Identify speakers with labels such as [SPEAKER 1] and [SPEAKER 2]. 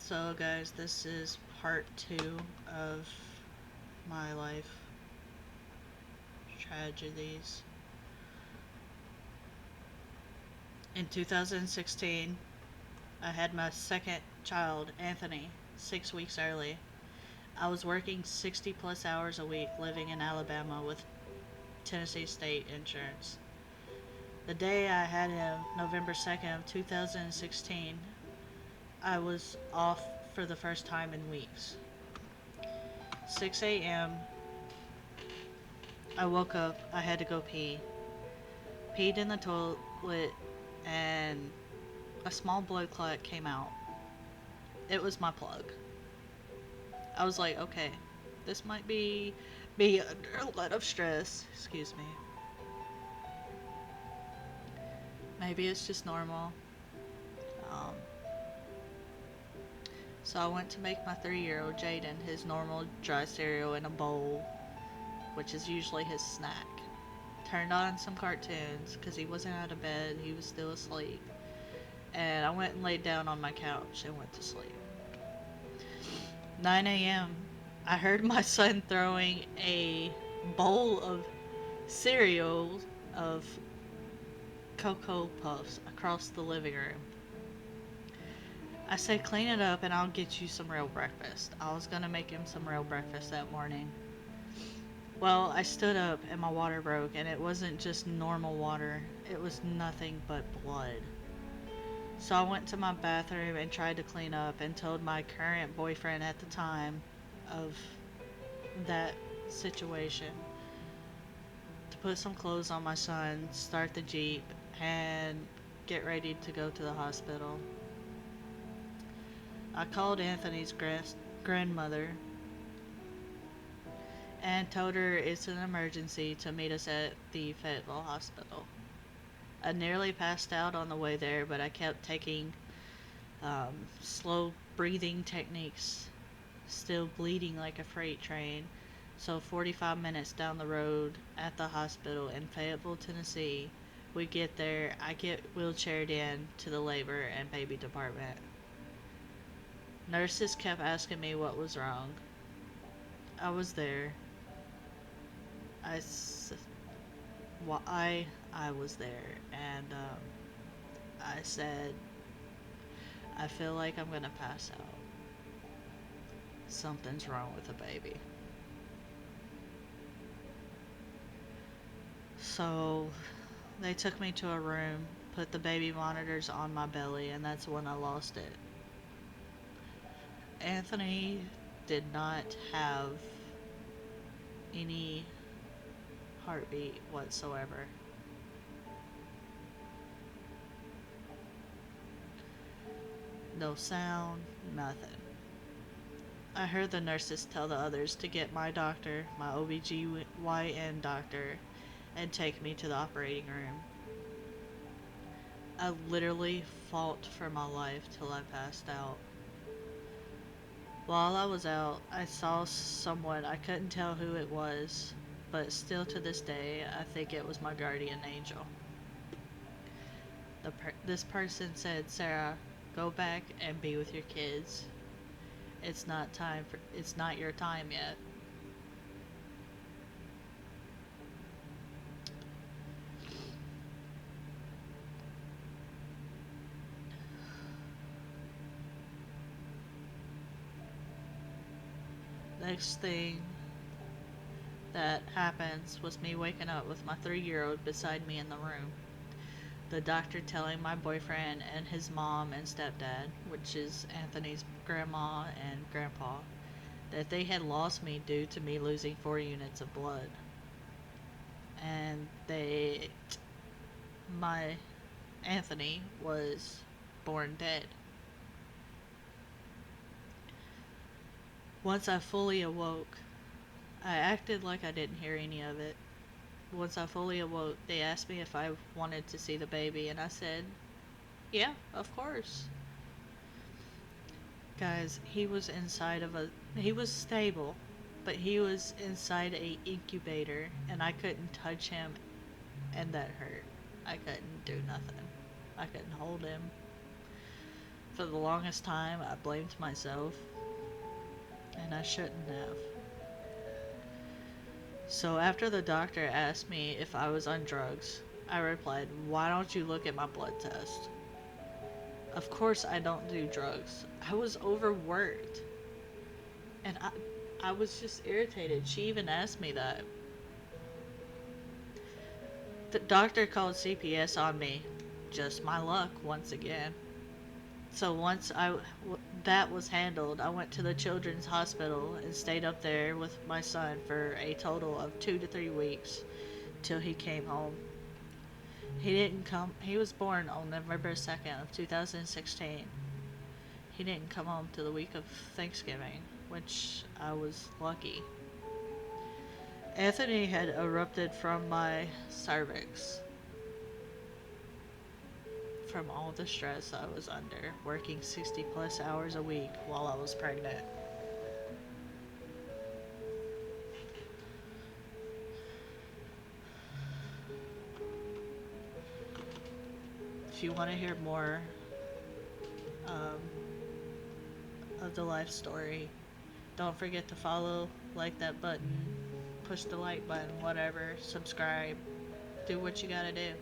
[SPEAKER 1] So, guys, this is part two of my life tragedies. In 2016, I had my second child, Anthony, 6 weeks early. I was working 60 plus hours a week living in Alabama with Tennessee State Insurance. The day I had him, November 2nd of 2016, I was off for the first time in weeks. 6 a.m. I woke up. I had to go pee. Peed in the toilet, and a small blood clot came out. It was my plug. I was like, okay, this might be me under a lot of stress. Excuse me. Maybe it's just normal. Um, so I went to make my 3-year-old Jaden his normal dry cereal in a bowl, which is usually his snack. Turned on some cartoons because he wasn't out of bed, he was still asleep. And I went and laid down on my couch and went to sleep. 9 a.m. I heard my son throwing a bowl of cereal of Cocoa Puffs across the living room. I said, clean it up and I'll get you some real breakfast. I was gonna make him some real breakfast that morning. Well, I stood up and my water broke, and it wasn't just normal water, it was nothing but blood. So I went to my bathroom and tried to clean up and told my current boyfriend at the time of that situation to put some clothes on my son, start the Jeep, and get ready to go to the hospital. I called Anthony's grandmother and told her it's an emergency to meet us at the Fayetteville hospital. I nearly passed out on the way there, but I kept taking slow breathing techniques, still bleeding like a freight train. So 45 minutes down the road at the hospital in Fayetteville, Tennessee, we get there, I get wheelchaired in to the labor and baby department. Nurses kept asking me what was wrong. I was there. I, I was there, and I said, I feel like I'm gonna pass out. Something's wrong with the baby. So they took me to a room, put the baby monitors on my belly, and that's when I lost it. Anthony did not have any heartbeat whatsoever. No sound, nothing. I heard the nurses tell the others to get my doctor, my OBGYN doctor, and take me to the operating room. I literally fought for my life till I passed out. While I was out, I saw someone, I couldn't tell who it was, but still to this day, I think it was my guardian angel. This person said, Sarah, go back and be with your kids. It's not your time yet. Next thing that happens was me waking up with my 3-year-old beside me in the room. The doctor telling my boyfriend and his mom and stepdad, which is Anthony's grandma and grandpa, that they had lost me due to me losing 4 units of blood. And my Anthony was born dead. Once I fully awoke, I acted like I didn't hear any of it. Once I fully awoke, they asked me if I wanted to see the baby, and I said, yeah, of course. Guys, he was stable, but he was inside a incubator, and I couldn't touch him, and that hurt. I couldn't do nothing. I couldn't hold him. For the longest time, I blamed myself, and I shouldn't have. So after the doctor asked me if I was on drugs, I replied, "Why don't you look at my blood test?" Of course I don't do drugs. I was overworked. And I was just irritated. She even asked me that. The doctor called CPS on me. Just my luck once again. So once that was handled, I went to the children's hospital and stayed up there with my son for a total of 2 to 3 weeks till he came home. He didn't come. He was born on November 2nd of 2016. He didn't come home till the week of Thanksgiving, which I was lucky. Anthony had erupted from my cervix from all the stress I was under, working 60 plus hours a week while I was pregnant. If you want to hear more um, of the life story, don't forget to follow, like that button, push the like button, whatever, subscribe, do what you gotta do.